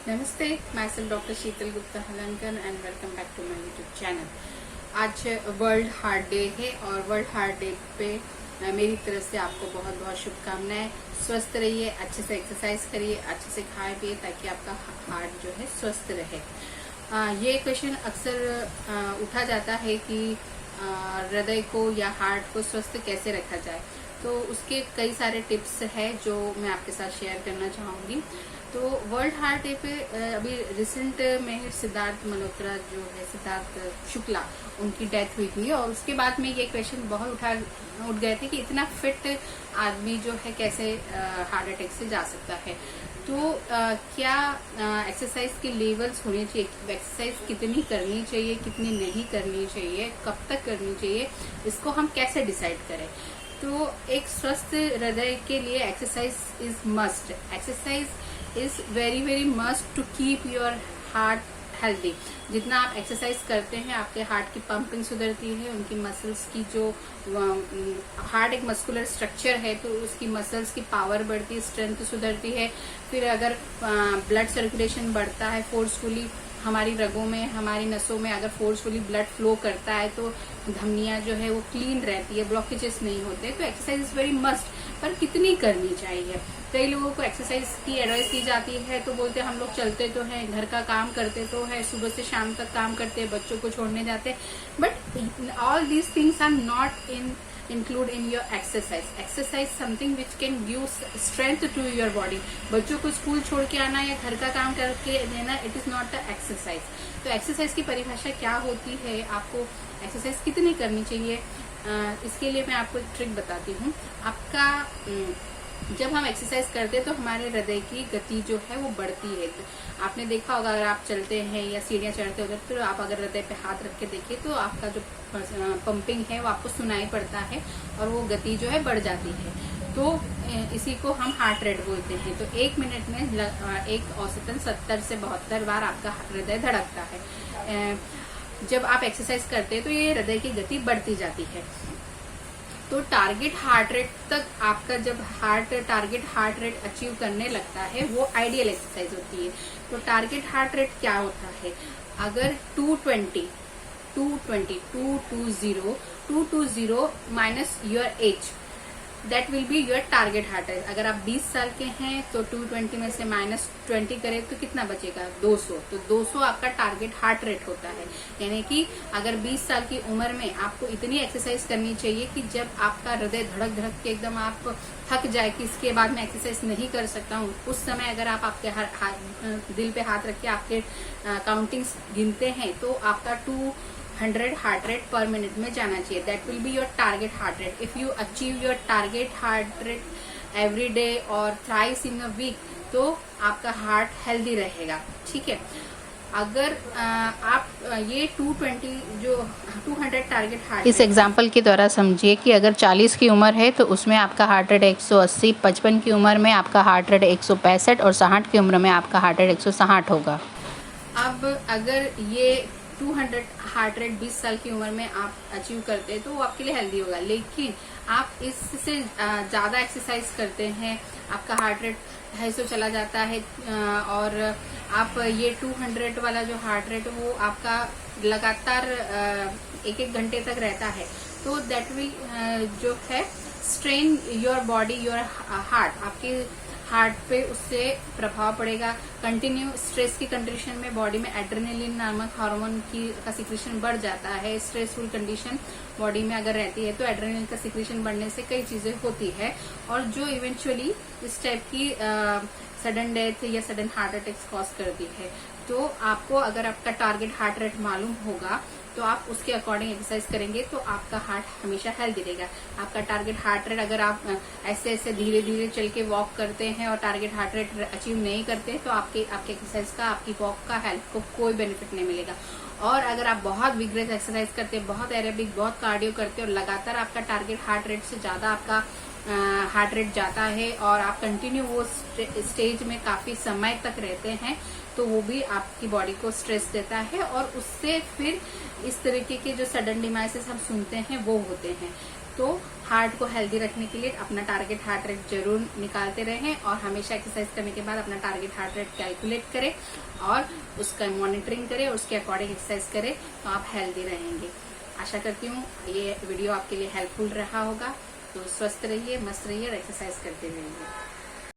नमस्ते, मैं self doctor Sheetal Gupta Halankar and welcome back to my YouTube channel. आज वर्ल्ड हार्ट डे है और वर्ल्ड हार्ट डे पे मेरी तरफ से आपको बहुत बहुत शुभकामनाएं। स्वस्थ रहिए, अच्छे से एक्सरसाइज करिए, अच्छे से खाए पिए ताकि आपका हार्ट जो है स्वस्थ रहे। ये क्वेश्चन अक्सर उठा जाता है कि हृदय को या हार्ट को स्वस्थ कैसे रखा जाए, तो उसके कई सारे टिप्स हैं जो मैं आपके साथ शेयर करना चाहूँगी। तो वर्ल्ड हार्ट डे पे अभी रिसेंट में सिद्धार्थ मल्होत्रा जो है, सिद्धार्थ शुक्ला, उनकी डेथ हुई थी और उसके बाद में ये क्वेश्चन बहुत उठ गए थे कि इतना फिट आदमी जो है कैसे हार्ट अटैक से जा सकता है। तो क्या एक्सरसाइज के लेवल्स होने चाहिए, एक्सरसाइज कितनी करनी चाहिए, कितनी नहीं करनी चाहिए, कब तक करनी चाहिए, इसको हम कैसे डिसाइड करें। तो एक स्वस्थ हृदय के लिए exercise is must. Exercise is very very must to keep your heart healthy. जितना आप एक्सरसाइज करते हैं आपके हार्ट की पंपिंग सुधरती है, उनकी मसल्स की जो हार्ट एक मस्कुलर स्ट्रक्चर है तो उसकी मसल्स की पावर बढ़ती है, स्ट्रेंथ सुधरती है। फिर अगर ब्लड सर्कुलेशन बढ़ता है फोर्सफुली, हमारी रगों में, हमारी नसों में अगर फोर्सफुली ब्लड फ्लो करता है तो धमनियां जो है वो क्लीन रहती है, ब्लॉकेजेस नहीं होते। तो एक्सरसाइज इज वेरी मस्ट, पर कितनी करनी चाहिए। कई लोगों को एक्सरसाइज की एडवाइस दी जाती है तो बोलते हैं हम लोग चलते तो हैं, घर का काम करते तो है, सुबह से शाम तक काम करते हैं, बच्चों को छोड़ने जाते हैं, but all these things are not include in your exercise. Exercise something which can give strength to your body. बच्चों को स्कूल छोड़ के आना या घर का काम करके देना, it is not a exercise. तो एक्सरसाइज की परिभाषा क्या होती है, आपको एक्सरसाइज कितनी करनी चाहिए, इसके लिए मैं आपको एक ट्रिक बताती हूँ। आपका जब हम एक्सरसाइज करते हैं तो हमारे हृदय की गति जो है वो बढ़ती है। आपने देखा होगा अगर आप चलते हैं या सीढ़ियां चढ़ते हो तो आप अगर हृदय पे हाथ रख के देखिए तो आपका जो पंपिंग है वो आपको सुनाई पड़ता है और वो गति जो है बढ़ जाती है। तो इसी को हम हार्ट रेट बोलते हैं। तो 1 मिनट में एक औसतन 70 से 72 बार आपका हृदय धड़कता है। जब आप एक्सरसाइज करते हैं तो ये हृदय की गति बढ़ती जाती है। तो टारगेट हार्ट रेट तक आपका जब टारगेट हार्ट रेट अचीव करने लगता है वो आइडियल एक्सरसाइज होती है। तो टारगेट हार्ट रेट क्या होता है, अगर 220 minus your age, that will be your target heart rate. अगर आप 20 साल के हैं तो 220 में से -20 करें तो कितना बचेगा, 200। तो 200 आपका टारगेट हार्ट रेट होता है। यानी कि अगर 20 साल की उम्र में आपको इतनी एक्सरसाइज करनी चाहिए कि जब आपका हृदय धड़क धड़क के एकदम आप थक जाए कि इसके बाद मैं एक्सरसाइज नहीं कर सकता हूँ, उस समय अगर आप आपके दिल पे हाथ रख के आपके काउंटिंग्स गिनते हैं तो आपका 200 हार्ट रेट पर मिनट में जाना चाहिए। That will be your target heart rate. If you achieve your target heart rate every day और थ्राइस इन अ वीक तो आपका हार्ट हेल्दी रहेगा। ठीक है, अगर आप ये 200 टारगेट हार्ट, इस एग्जाम्पल के द्वारा समझिए कि अगर 40 की उम्र है तो उसमें आपका हार्ट रेट 180, 55 की उम्र में आपका हार्ट रेट 165 और 60 की उम्र में आपका हार्ट रेट 160 होगा। अब अगर ये 200 हार्ट रेट 20 साल की उम्र में आप अचीव करते हैं तो वो आपके लिए हेल्दी होगा। लेकिन आप इससे ज्यादा एक्सरसाइज करते हैं, आपका हार्ट रेट 250 चला जाता है और आप ये 200 वाला जो हार्ट रेट वो आपका लगातार 1-1 घंटे तक रहता है, तो दैट विल जो है strain your body, your heart, आपके हार्ट पे उससे प्रभाव पड़ेगा। कंटिन्यू स्ट्रेस की कंडीशन में बॉडी में एड्रेनलिन नामक हार्मोन का सिक्रेशन बढ़ जाता है। स्ट्रेसफुल कंडीशन बॉडी में अगर रहती है तो एड्रेनलिन का सिक्रेशन बढ़ने से कई चीजें होती है और जो इवेंचुअली इस टाइप की सडन डेथ या सडन हार्ट अटैक्स कॉज करती है। तो आपको अगर आपका टारगेट हार्ट रेट मालूम होगा तो आप उसके अकॉर्डिंग एक्सरसाइज करेंगे तो आपका हार्ट हमेशा हेल्दी रहेगा। आपका टारगेट हार्ट रेट, अगर आप ऐसे ऐसे धीरे धीरे चल के वॉक करते हैं और टारगेट हार्ट रेट अचीव नहीं करते तो आपके एक्सरसाइज का, आपकी वॉक का, हेल्थ को कोई बेनिफिट नहीं मिलेगा। और अगर आप बहुत विग्रेस एक्सरसाइज करते हैं, बहुत एरोबिक, बहुत कार्डियो करते हैं और लगातार आपका टारगेट हार्ट रेट से ज्यादा आपका हार्ट रेट जाता है और आप कंटिन्यू वो स्टेज में काफी समय तक रहते हैं तो वो भी आपकी बॉडी को स्ट्रेस देता है और उससे फिर इस तरीके के जो सडन डिमाइसेस हम सुनते हैं वो होते हैं। तो हार्ट को हेल्दी रखने के लिए अपना टारगेट हार्ट रेट जरूर निकालते रहें और हमेशा एक्सरसाइज करने के बाद अपना टारगेट हार्ट रेट कैलकुलेट करें और उसका मॉनिटरिंग करें, उसके अकॉर्डिंग एक्सरसाइज करें तो आप हेल्दी रहेंगे। आशा करती हूँ ये वीडियो आपके लिए हेल्पफुल रहा होगा। तो स्वस्थ रहिए, मस्त रहिए और एक्सरसाइज करते रहिए।